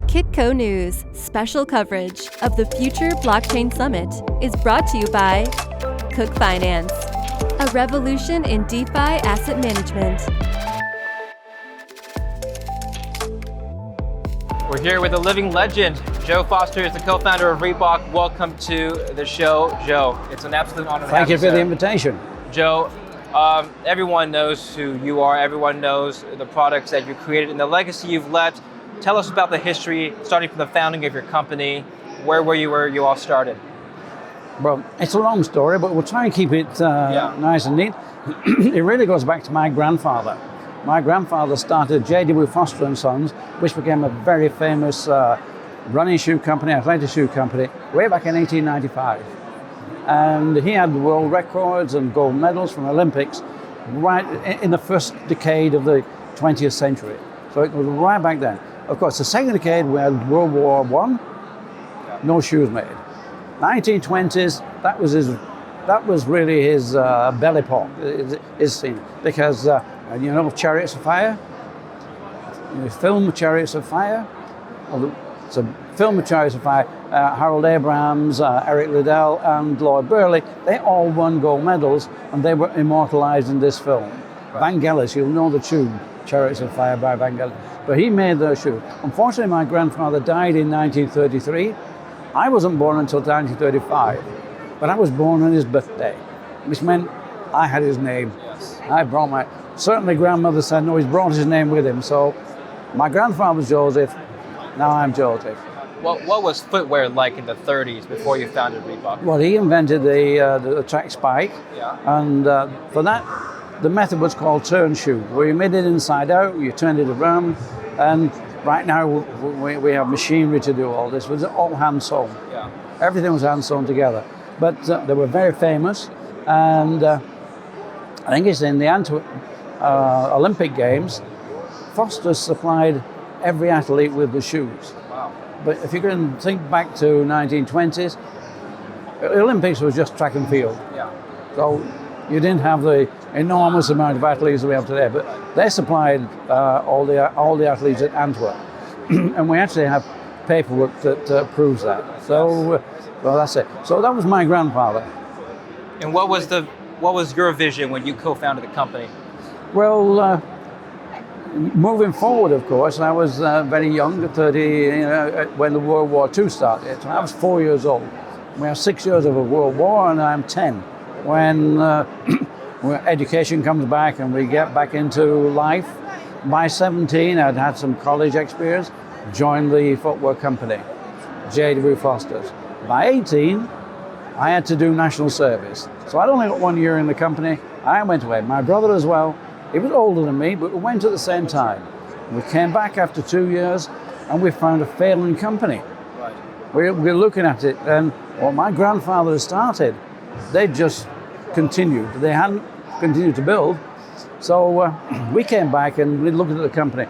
Kitco News special coverage of the Future Blockchain Summit is brought to you by Cook Finance, a revolution in DeFi asset management. We're here with a living legend. Joe Foster is the co-founder of Reebok. Welcome to the show, Joe. It's an absolute honor to have you. Thank you for the invitation. Joe, everyone knows who you are. Everyone knows the products that you created and the legacy you've left. Tell us about the history, starting from the founding of your company. Where were you where you all started? Well, it's a long story, but we'll try and keep it nice and neat. It really goes back to my grandfather. My grandfather started J.W. Foster and Sons, which became a very famous running shoe company, athletic shoe company, way back in 1895. And he had world records and gold medals from Olympics right in the first decade of the 20th century. So it was right back then. Of course, the second decade, we had World War I, no shoes made. 1920s, that was really his belle epoque, his scene, because you know Chariots of Fire, the film Chariots of Fire. It's a film of Chariots of Fire. Harold Abrahams, Eric Liddell, and Lloyd Burley, they all won gold medals, and they were immortalized in this film. Right. Vangelis, you'll know the tune, Chariots of Fire by Vangelis. But he made those shoes. Unfortunately, my grandfather died in 1933. I wasn't born until 1935, but I was born on his birthday, which meant I had his name. Yes. I brought certainly grandmother said, no, he's brought his name with him. So my grandfather was Joseph, now I'm Joseph. What was footwear like in the 30s before you founded Reebok? Well, he invented the track spike, and for that, the method was called turn shoe, where you made it inside out, you turned it around, and right now we have machinery to do all this. It was all hand sewn. Yeah. Everything was hand sewn together. But they were very famous, and I think it's in the Antwerp Olympic Games, Foster supplied every athlete with the shoes. Wow. But if you can think back to 1920s, the Olympics was just track and field. Yeah. So you didn't have the enormous amount of athletes that we have today, but they supplied all the athletes at Antwerp. And we actually have paperwork that proves that. So well, that's it. So that was my grandfather. And what was your vision when you co-founded the company? Well, moving forward, of course, I was very young, 30, when the World War II started. So I was 4 years old. We have 6 years of a World War, and I'm 10. When education comes back and we get back into life, by 17, I'd had some college experience, joined the footwear company, J.W. Foster's. By 18, I had to do national service. So I'd only got 1 year in the company. I went away. My brother as well. He was older than me, but we went at the same time. We came back after 2 years, and we found a failing company. Right. We're looking at it, and what my grandfather had started, they just continued. They hadn't continued to build. So we came back and we looked at the company,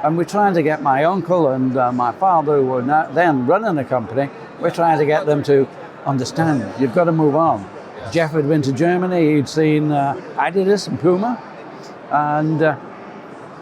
and we're trying to get my uncle and my father, who were then running the company, we're trying to get them to understand, you've got to move on. Jeff had been to Germany, he'd seen Adidas and Puma, and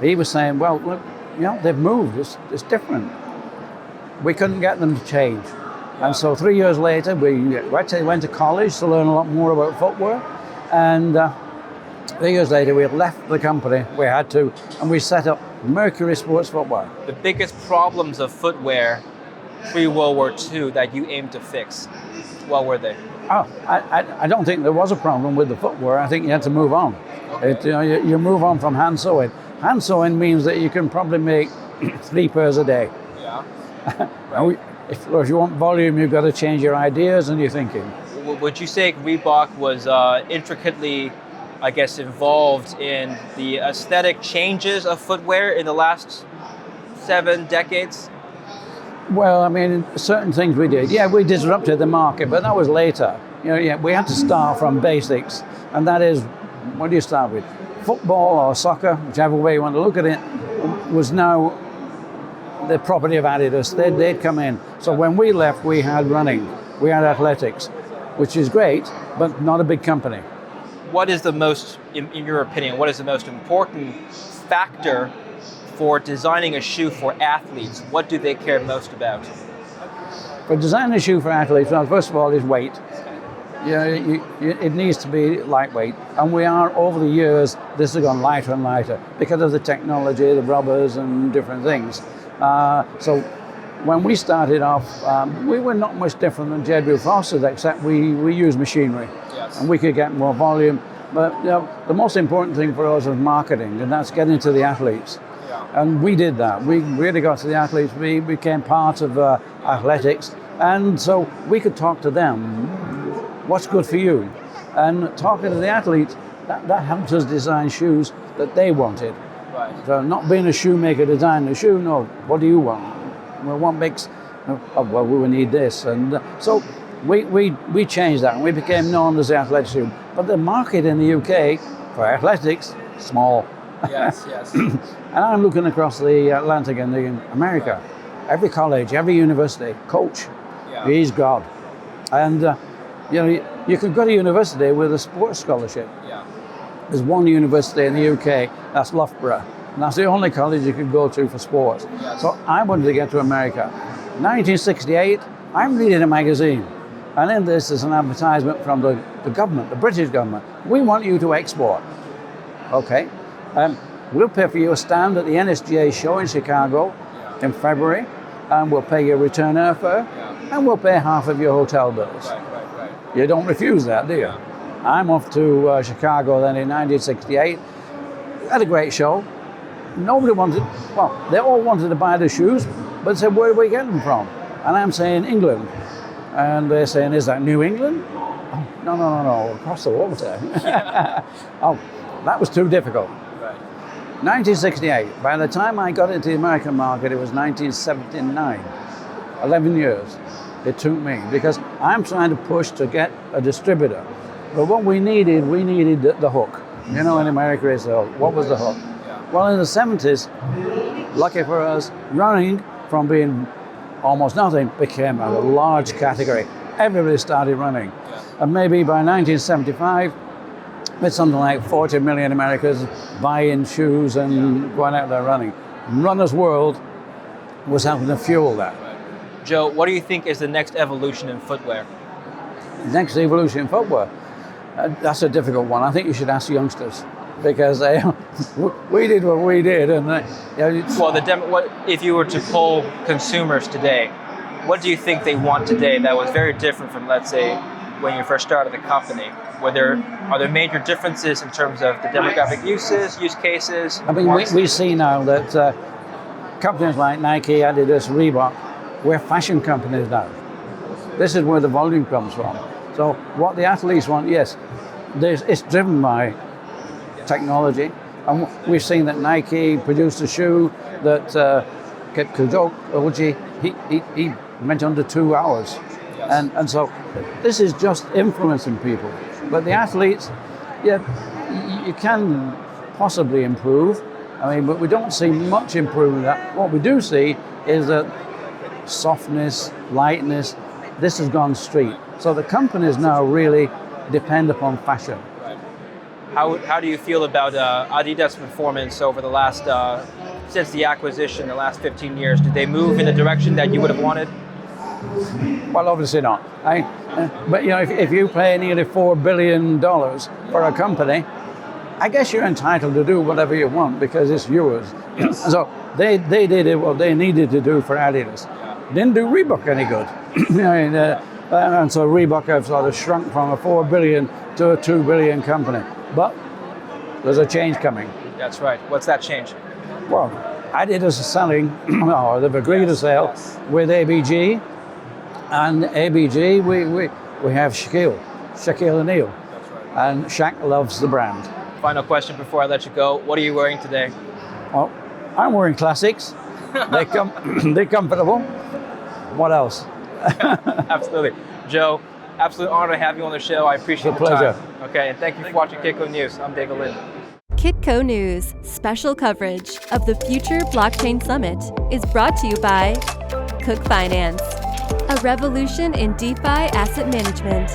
he was saying, well, look, you know, they've moved, it's different. We couldn't get them to change. And so 3 years later, we actually went to college to learn a lot more about footwear, and 3 years later, we had left the company, we had to, and we set up Mercury Sports Footwear. The biggest problems of footwear pre-World War II that you aimed to fix, what were they? Oh, I don't think there was a problem with the footwear. I think you had to move on. Okay. You move on from hand sewing. Hand sewing means that you can probably make 3 pairs a day. Yeah. If you want volume, you've got to change your ideas and your thinking. Would you say Reebok was intricately, I guess, involved in the aesthetic changes of footwear in the last 7 decades? Well, I mean, certain things we did. Yeah, we disrupted the market, but that was later. You know, yeah, we had to start from basics, and that is, what do you start with? Football or soccer, whichever way you want to look at it, was now the property of Adidas. They'd come in. So when we left, we had running, we had athletics, which is great, but not a big company. What is the most, in your opinion, what is the most important factor for designing a shoe for athletes, what do they care most about? For designing a shoe for athletes, well, first of all, is weight. It needs to be lightweight, and we are, over the years, this has gone lighter and lighter because of the technology, the rubbers and different things. So when we started off, we were not much different than J.W. Foster's, except we used machinery, and we could get more volume. But the most important thing for us was marketing, and that's getting to the athletes. And we did that. We really got to the athletes. We became part of athletics, and so we could talk to them. What's good for you? And talking to the athletes, that helped us design shoes that they wanted. Right. So not being a shoemaker designing a shoe, no, what do you want? Well, what makes, well, we need this. And so we changed that, and we became known as the athletic shoe. But the market in the UK for athletics, small. Yes, yes. And I'm looking across the Atlantic in America. Every college, every university, coach, he's God. And you can go to university with a sports scholarship. Yeah. There's one university in the UK, that's Loughborough, and that's the only college you can go to for sports. Yes. So I wanted to get to America. 1968, I'm reading a magazine, and in this is an advertisement from the government, the British government. We want you to export. Okay. We'll pay for you a stand at the NSGA show in Chicago in February, and we'll pay your return airfare, and we'll pay half of your hotel bills. Right. You don't refuse that, do you? I'm off to Chicago then in 1968. Had a great show. Nobody wanted, well, they all wanted to buy the shoes, but said, where do we get them from? And I'm saying England. And they're saying, is that New England? Oh, no, across the water. Oh, that was too difficult. Right. 1968, by the time I got into the American market, it was 1979. 11 years it took me, because I'm trying to push to get a distributor. But what we needed the hook. You know, in America it's the hook. What was the hook? Well, in the 70s, lucky for us, running from being almost nothing became a large category. Everybody started running. And maybe by 1975, with something like 40 million Americans buying shoes and going out there running. Runner's World was helping to fuel that. Joe, what do you think is the next evolution in footwear? Next evolution in footwear? That's a difficult one. I think you should ask youngsters, because we did what we did. And what if you were to poll consumers today, what do you think they want today that was very different from, let's say, when you first started the company? Are there major differences in terms of the demographic use cases? I mean, we see now that companies like Nike, Adidas, Reebok, we're fashion companies now. This is where the volume comes from. So what the athletes want, yes, it's driven by technology. And we've seen that Nike produced a shoe that Kitco, he went under 2 hours. Yes. And so this is just influencing people. But the athletes, you can possibly improve. I mean, but we don't see much improvement in that. What we do see is that softness, lightness, this has gone street. So the companies now really depend upon fashion. Right. How do you feel about Adidas' performance over the last, since the acquisition, the last 15 years? Did they move in the direction that you would have wanted? Well, obviously not. But if you pay nearly $4 billion for a company, I guess you're entitled to do whatever you want because it's yours. Yes. So they did what they needed to do for Adidas. Didn't do Reebok any good. And so Reebok have sort of shrunk from a 4 billion to a 2 billion company. But there's a change coming. That's right. What's that change? Well, Adidas is selling, or they've agreed to sell with ABG. And ABG, we have Shaq O'Neal. That's right. And Shaq loves the brand. Final question before I let you go. What are you wearing today? Well, I'm wearing classics. They're comfortable. What else? Absolutely. Joe, absolute honor to have you on the show. I appreciate the pleasure. time. Okay, and thank you for watching Kitco News. I'm David Lin. Kitco News special coverage of the Future Blockchain Summit is brought to you by Cook Finance, a revolution in DeFi asset management.